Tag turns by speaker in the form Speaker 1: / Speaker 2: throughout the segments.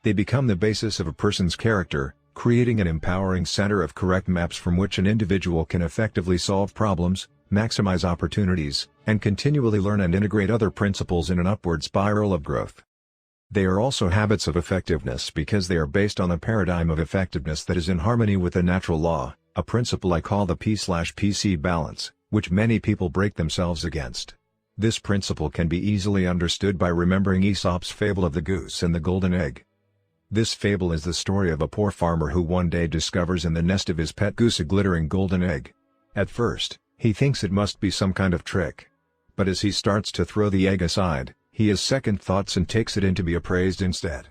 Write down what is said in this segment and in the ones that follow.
Speaker 1: They become the basis of a person's character, creating an empowering center of correct maps from which an individual can effectively solve problems, maximize opportunities, and continually learn and integrate other principles in an upward spiral of growth. They are also habits of effectiveness because they are based on a paradigm of effectiveness that is in harmony with the natural law, a principle I call the P/PC balance, which many people break themselves against. This principle can be easily understood by remembering Aesop's fable of the goose and the golden egg. This fable is the story of a poor farmer who one day discovers in the nest of his pet goose a glittering golden egg. At first, he thinks it must be some kind of trick. But as he starts to throw the egg aside, he has second thoughts and takes it in to be appraised instead.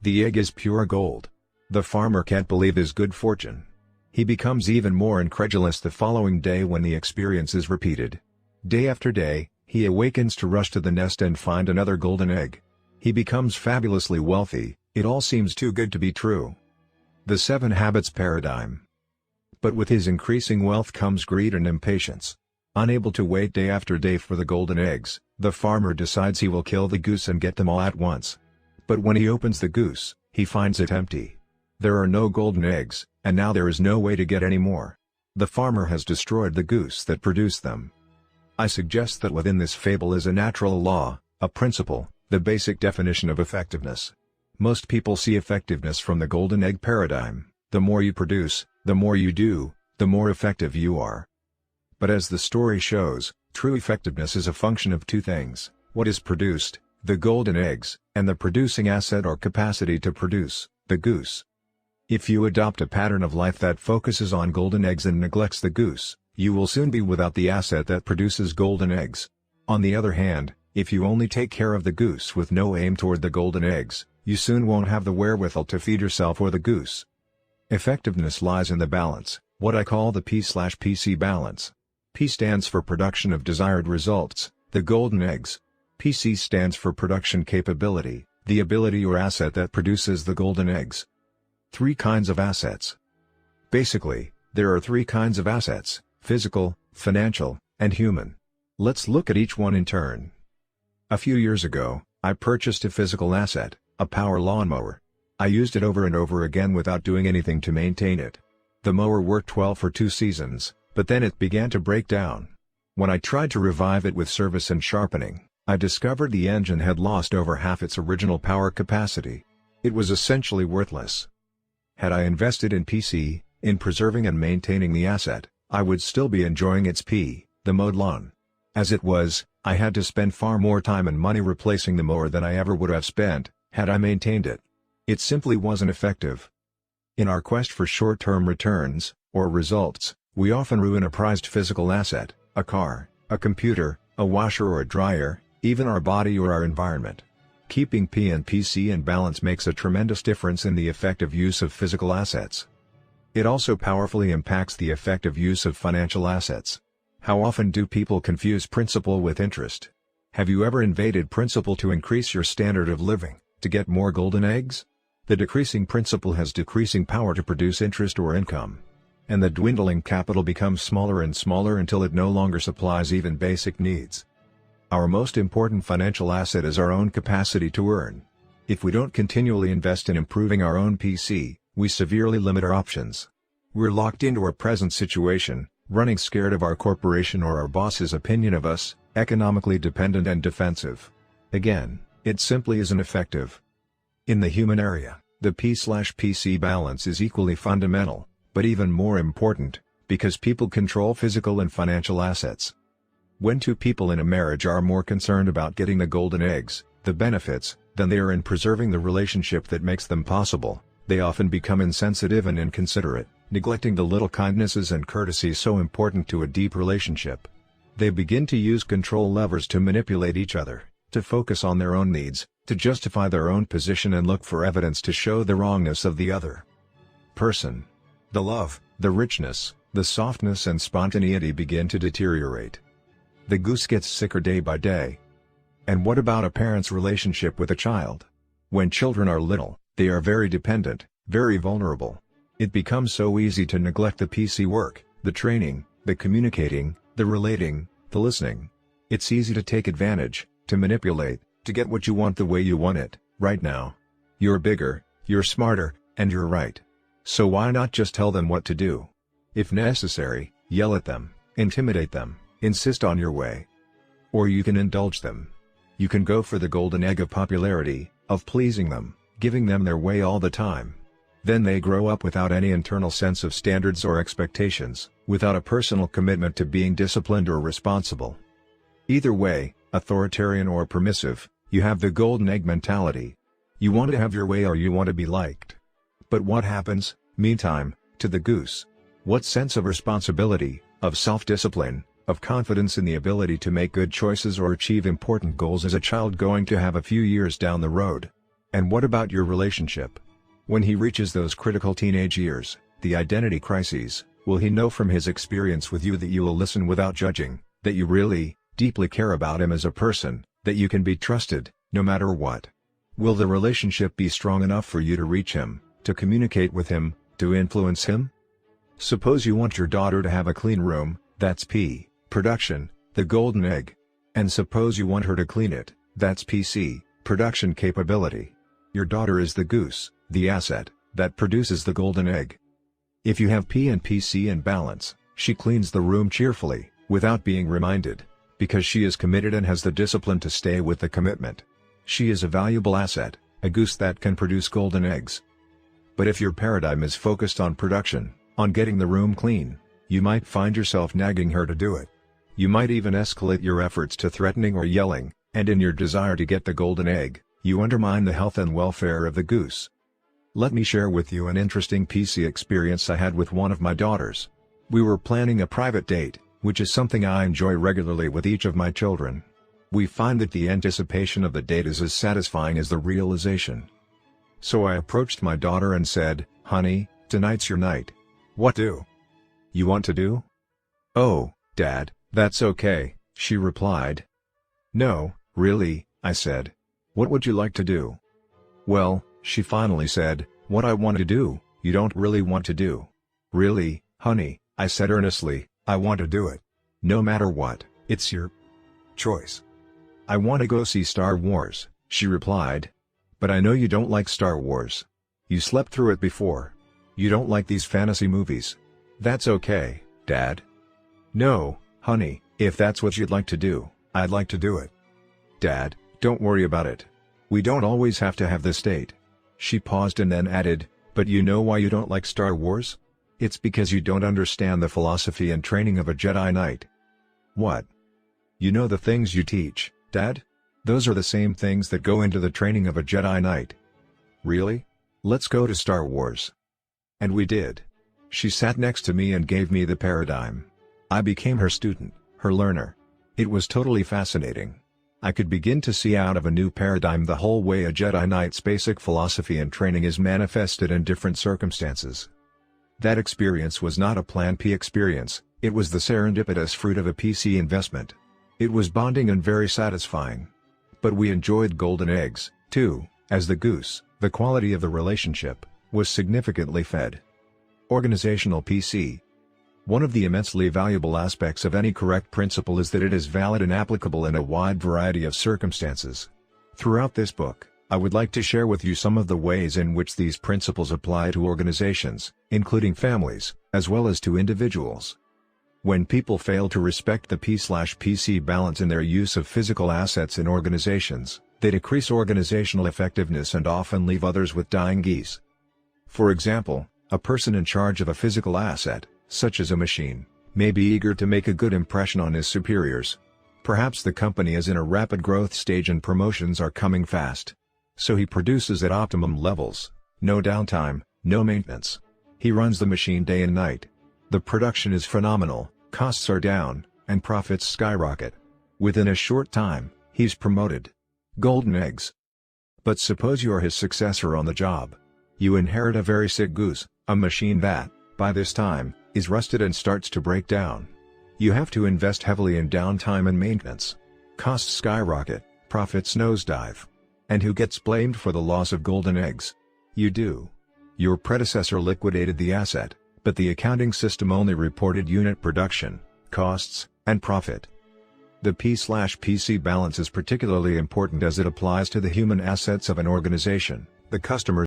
Speaker 1: The egg is pure gold. The farmer can't believe his good fortune. He becomes even more incredulous the following day when the experience is repeated. Day after day, he awakens to rush to the nest and find another golden egg. He becomes fabulously wealthy. It all seems too good to be true. The 7 Habits paradigm. But with his increasing wealth comes greed and impatience. Unable to wait day after day for the golden eggs, the farmer decides he will kill the goose and get them all at once. But when he opens the goose, he finds it empty. There are no golden eggs, and now there is no way to get any more. The farmer has destroyed the goose that produced them. I suggest that within this fable is a natural law, a principle, the basic definition of effectiveness. Most people see effectiveness from the golden egg paradigm. The more you produce, the more you do, the more effective you are. But as the story shows, true effectiveness is a function of 2 things: what is produced, the golden eggs, and the producing asset or capacity to produce, the goose. If you adopt a pattern of life that focuses on golden eggs and neglects the goose, you will soon be without the asset that produces golden eggs. On the other hand, if you only take care of the goose with no aim toward the golden eggs, you soon won't have the wherewithal to feed yourself or the goose. Effectiveness lies in the balance, what I call the P/PC balance. P stands for production of desired results, the golden eggs. PC stands for production capability, the ability or asset that produces the golden eggs. 3 kinds of assets. Basically, there are 3 kinds of assets: physical, financial, and human. Let's look at each one in turn. A few years ago, I purchased a physical asset, a power lawnmower. I used it over and over again without doing anything to maintain it. The mower worked well for 2 seasons, but then it began to break down. When I tried to revive it with service and sharpening, I discovered the engine had lost over half its original power capacity. It was essentially worthless. Had I invested in PC, in preserving and maintaining the asset, I would still be enjoying its the mowed lawn. As it was, I had to spend far more time and money replacing the mower than I ever would have spent, had I maintained it. It simply wasn't effective. In our quest for short-term returns, or results, we often ruin a prized physical asset, a car, a computer, a washer or a dryer, even our body or our environment. Keeping P and PC in balance makes a tremendous difference in the effective use of physical assets. It also powerfully impacts the effective use of financial assets. How often do people confuse principle with interest? Have you ever invaded principle to increase your standard of living, to get more golden eggs? The decreasing principle has decreasing power to produce interest or income. And the dwindling capital becomes smaller and smaller until it no longer supplies even basic needs. Our most important financial asset is our own capacity to earn. If we don't continually invest in improving our own PC, we severely limit our options. We're locked into our present situation, running scared of our corporation or our boss's opinion of us, economically dependent and defensive. Again, it simply isn't effective. In the human area, the P/PC balance is equally fundamental, but even more important, because people control physical and financial assets. When 2 people in a marriage are more concerned about getting the golden eggs, the benefits, than they are in preserving the relationship that makes them possible, they often become insensitive and inconsiderate, neglecting the little kindnesses and courtesies so important to a deep relationship. They begin to use control levers to manipulate each other, to focus on their own needs, to justify their own position and look for evidence to show the wrongness of the other person. The love, the richness, the softness and spontaneity begin to deteriorate. The goose gets sicker day by day. And what about a parent's relationship with a child? When children are little, they are very dependent, very vulnerable. It becomes so easy to neglect the PC work, the training, the communicating, the relating, the listening. It's easy to take advantage, to manipulate, to get what you want the way you want it, right now. You're bigger, you're smarter, and you're right. So why not just tell them what to do? If necessary, yell at them, intimidate them, insist on your way. Or you can indulge them. You can go for the golden egg of popularity, of pleasing them, giving them their way all the time. Then they grow up without any internal sense of standards or expectations, without a personal commitment to being disciplined or responsible. Either way, authoritarian or permissive, you have the golden egg mentality. You want to have your way or you want to be liked. But what happens, meantime, to the goose? What sense of responsibility, of self-discipline, of confidence in the ability to make good choices or achieve important goals is a child going to have a few years down the road? And what about your relationship? When he reaches those critical teenage years, the identity crises, will he know from his experience with you that you will listen without judging, that you really, deeply care about him as a person, that you can be trusted, no matter what? Will the relationship be strong enough for you to reach him, to communicate with him, to influence him? Suppose you want your daughter to have a clean room, that's P, production, the golden egg. And suppose you want her to clean it, that's PC, production capability. Your daughter is the goose, the asset, that produces the golden egg. If you have P and PC in balance, she cleans the room cheerfully, without being reminded, because she is committed and has the discipline to stay with the commitment. She is a valuable asset, a goose that can produce golden eggs. But if your paradigm is focused on production, on getting the room clean, you might find yourself nagging her to do it. You might even escalate your efforts to threatening or yelling, and in your desire to get the golden egg, you undermine the health and welfare of the goose. Let me share with you an interesting PC experience I had with one of my daughters. We were planning a private date, which is something I enjoy regularly with each of my children. We find that the anticipation of the date is as satisfying as the realization. So I approached my daughter and said, "Honey, tonight's your night. What do you want to do?" "Oh, Dad, that's okay," she replied. "No, really," I said. "What would you like to do?" "Well," she finally said, "what I want to do, you don't really want to do." "Really, honey," I said earnestly, "I want to do it. No matter what, it's your choice." "I want to go see Star Wars," she replied. "But I know you don't like Star Wars. You slept through it before. You don't like these fantasy movies." "That's okay, Dad." "No, honey, if that's what you'd like to do, I'd like to do it." "Dad, don't worry about it. We don't always have to have this date." She paused and then added, "But you know why you don't like Star Wars? It's because you don't understand the philosophy and training of a Jedi Knight." "What?" "You know the things you teach, Dad? Those are the same things that go into the training of a Jedi Knight." "Really? Let's go to Star Wars." And we did. She sat next to me and gave me the paradigm. I became her student, her learner. It was totally fascinating. I could begin to see out of a new paradigm the whole way a Jedi Knight's basic philosophy and training is manifested in different circumstances. That experience was not a Plan P experience, it was the serendipitous fruit of a PC investment. It was bonding and very satisfying. But we enjoyed golden eggs, too, as the goose, the quality of the relationship, was significantly fed. Organizational PC. One of the immensely valuable aspects of any correct principle is that it is valid and applicable in a wide variety of circumstances. Throughout this book, I would like to share with you some of the ways in which these principles apply to organizations, including families, as well as to individuals. When people fail to respect the P/PC balance in their use of physical assets in organizations, they decrease organizational effectiveness and often leave others with dying geese. For example, a person in charge of a physical asset, such as a machine, may be eager to make a good impression on his superiors. Perhaps the company is in a rapid growth stage and promotions are coming fast. So he produces at optimum levels, no downtime, no maintenance. He runs the machine day and night. The production is phenomenal, costs are down, and profits skyrocket. Within a short time, he's promoted. Golden eggs. But suppose you are his successor on the job. You inherit a very sick goose, a machine that, by this time, is rusted and starts to break down. You have to invest heavily in downtime and maintenance. Costs skyrocket, profits nosedive. And who gets blamed for the loss of golden eggs? You do. Your predecessor liquidated the asset, but the accounting system only reported unit production, costs, and profit. The P/PC balance is particularly important as it applies to the human assets of an organization, The customer